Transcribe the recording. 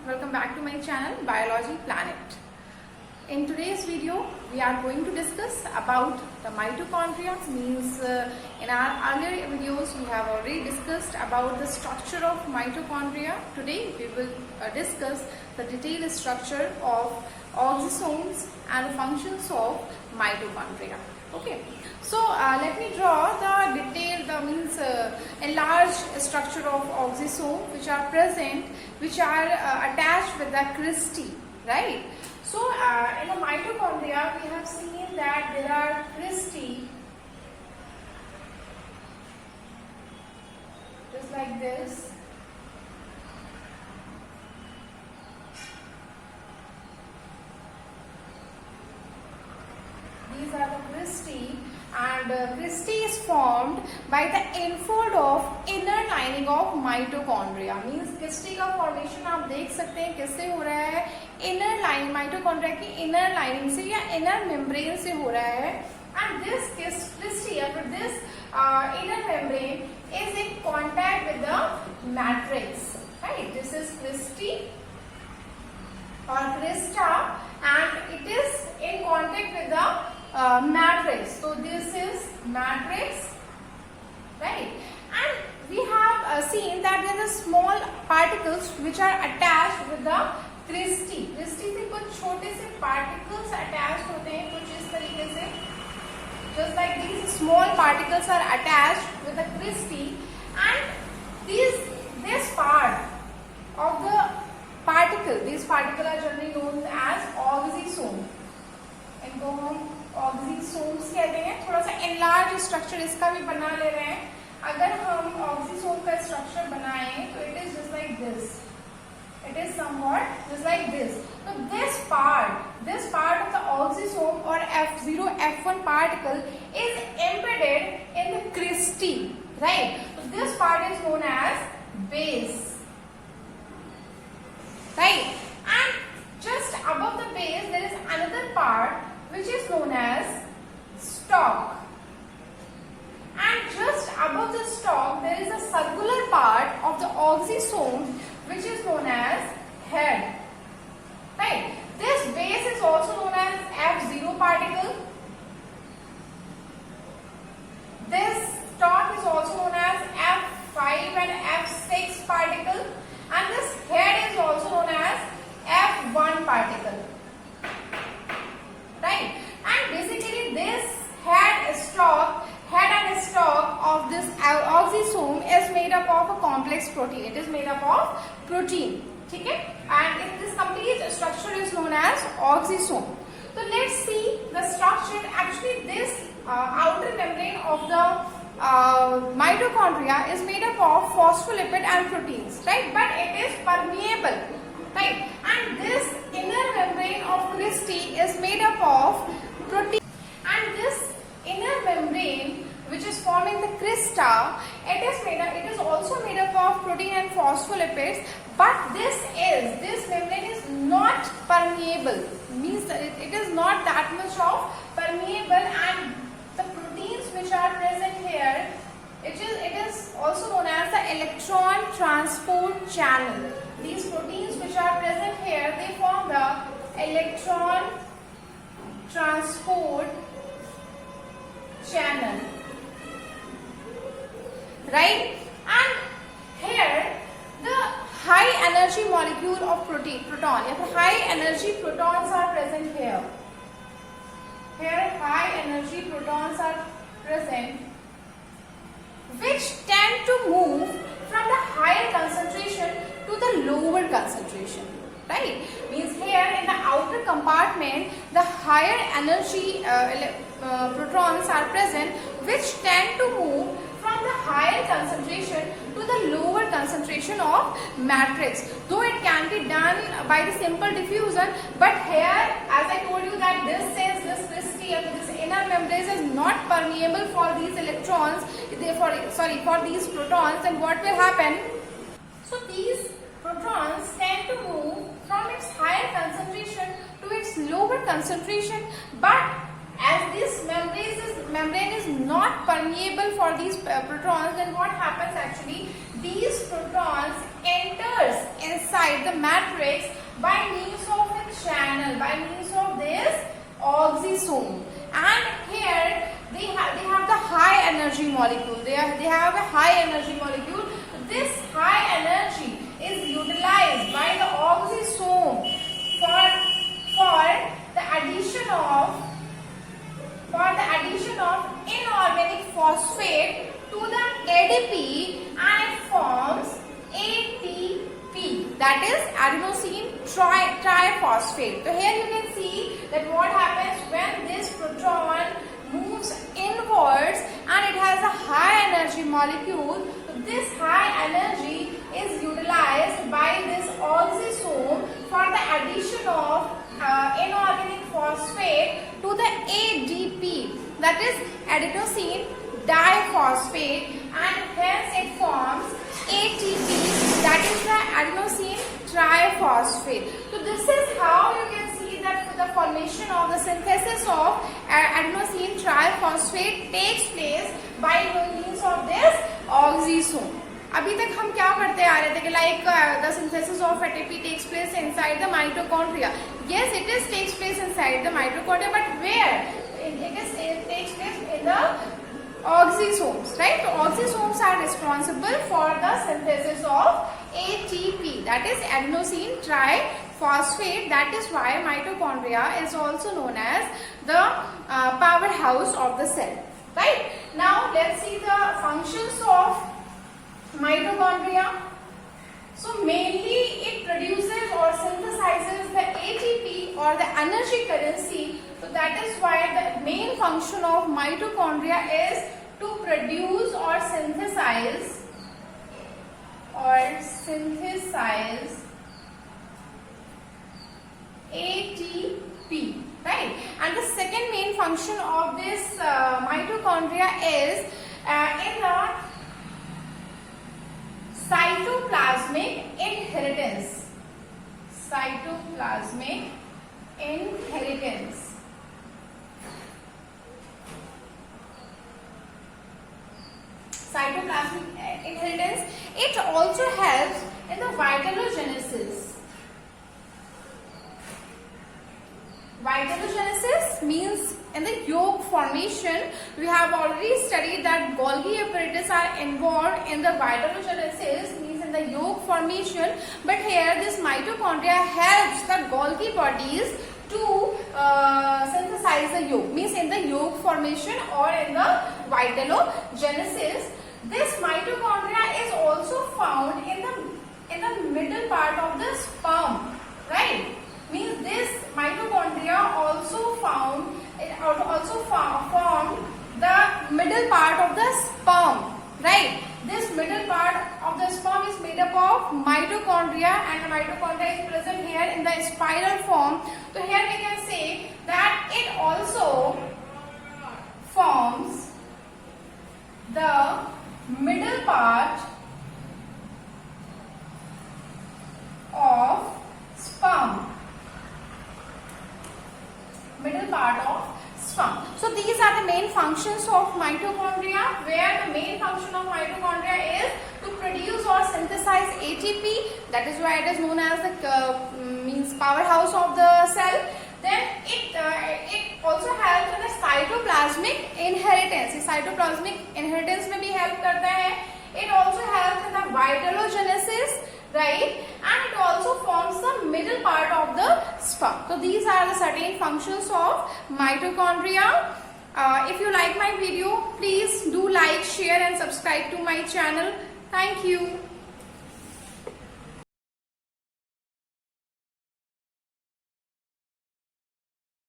welcome back to my channel Biology Planet. In today's video we are going to discuss about the mitochondria. Means in our earlier videos we have already discussed about the structure of mitochondria. Today we will discuss the detailed structure of oxysomes and the functions of mitochondria. Okay, so let me draw the detailed enlarged structure of oxysome which are present, which are attached with the cristae, right? So in the mitochondria we have seen that there are cristae just like this. These are the cristae, and cristae is formed by the infold of inner lining of mitochondria. Means cristae का formation आप देख सकते हैं किससे हो रहा है, inner lining, mitochondria की inner lining से या inner membrane से हो रहा है. And this cristae, after this inner membrane is in contact with the matrix, right? This is cristae or crista, and it is in contact with the matrix. So this is matrix, right? And we have seen that there are small particles which are attached with the cristae. cristae से कुछ छोटे से particles attached होते हैं कुछ इस तरीके से, just like these small particles are attached with the cristae, and this part of the particle, these particles are generally known as oxysome. इनको हम ऑक्सीसोम्स कहते हैं. थोड़ा सा एनलार्ज स्ट्रक्चर इसका भी बना ले रहे हैं. अगर हम ऑक्सीसोम का स्ट्रक्चर बनाएं तो it is just like this. It is somewhat just like this. So this part of the oxysome or F0, F1 particle is embedded in the cristae, right? So this part is known as base, right? And just above the base there is another part which is known as stalk, and just above the stalk there is a circular part of the oxysome which is known as head, right? This base is also known as F0 particle. This stalk is also known as F5 and F6 particle, and this head is also known as F1 particle, right? And basically this head and stalk of this oxysome is made up of a complex protein. It is made up of protein, okay? And this complete structure is known as oxysome. So let's see the structure. Actually this outer membrane of the mitochondria is made up of phospholipid and proteins, right? But it is permeable, right? And this inner membrane of cristae is made up of protein, and this inner membrane which is forming the crista, it is also made up of protein and phospholipids, but this membrane is not permeable. Means that it is not that much of permeable, and the proteins which are present here, it is also known as the electron transport channel. These proteins which are present here, they form the electron transport channel, right? And here the high energy molecule of proton, high energy protons are present here. Here high energy protons are present, which tend to move from the higher concentration to the lower concentration, right? Means here in the outer compartment the higher energy protons are present, which tend to move from the higher concentration to the lower concentration of matrix. Though it can be done by the simple diffusion, but here as I told you that this inner membrane is not permeable for these electrons, for these protons, then what will happen? So these protons tend to move from its higher concentration to its lower concentration, but as this membrane is not permeable for these protons, then what happens actually? These protons enters inside the matrix by means of a channel, by means of this oxysome. And here they have the high energy molecule. They have a high energy molecule. This high energy is utilized by the oxysome for the addition of inorganic phosphate to the ADP, and it forms ATP, that is adenosine triphosphate. So here you can see that what happens when this proton moves inwards and it has a high energy molecule. So this high energy is utilized by this oxysome for the addition of inorganic phosphate to the ADP, that is adenosine diphosphate, and hence it forms ATP, that is the adenosine triphosphate. So this is how you can see that the formation of the synthesis of adenosine triphosphate takes place by means of this oxysome. अभी तक हम क्या करते आ रहे थे कि like the synthesis of ATP takes place inside the mitochondria. Yes, it takes place inside the mitochondria, but where? It takes place in the oxysomes, right? So oxysomes are responsible for the synthesis of ATP, that is adenosine triphosphate. That is why mitochondria is also known as the powerhouse of the cell, right? Now let's see the functions of mitochondria. So mainly it produces or synthesizes the ATP or the energy currency. So that is why the main function of mitochondria is to produce or synthesize ATP, right? And the second main function of this mitochondria is in the cytoplasmic inheritance. Cytoplasmic inheritance. Cytoplasmic inheritance. It also helps in the vitellogenesis. Vitellogenesis means in the yolk formation. We have already studied that Golgi apparatus are involved in the vitellogenesis, means in the yolk formation. But here this mitochondria helps the Golgi bodies to synthesize the yolk, means in the yolk formation or in the vitellogenesis. This mitochondria is also found in the middle part of the sperm, right? Means this mitochondria also formed the middle part of the sperm, right? This middle part of the sperm is made up of mitochondria, and the mitochondria is present here in the spiral form. So here we can say that it also forms the middle part of sperm. Middle part of sperm. So these are the main functions of mitochondria, where the main function of mitochondria is to produce or synthesize ATP. That is why it is known as the means powerhouse of the cell. Then it also helps in the cytoplasmic inheritance. इस cytoplasmic inheritance में भी help करता है. It also helps in the vitellogenesis, right? And it also forms the middle part of the sperm. So these are the certain functions of mitochondria. If you like my video, please do like, share and subscribe to my channel. Thank you.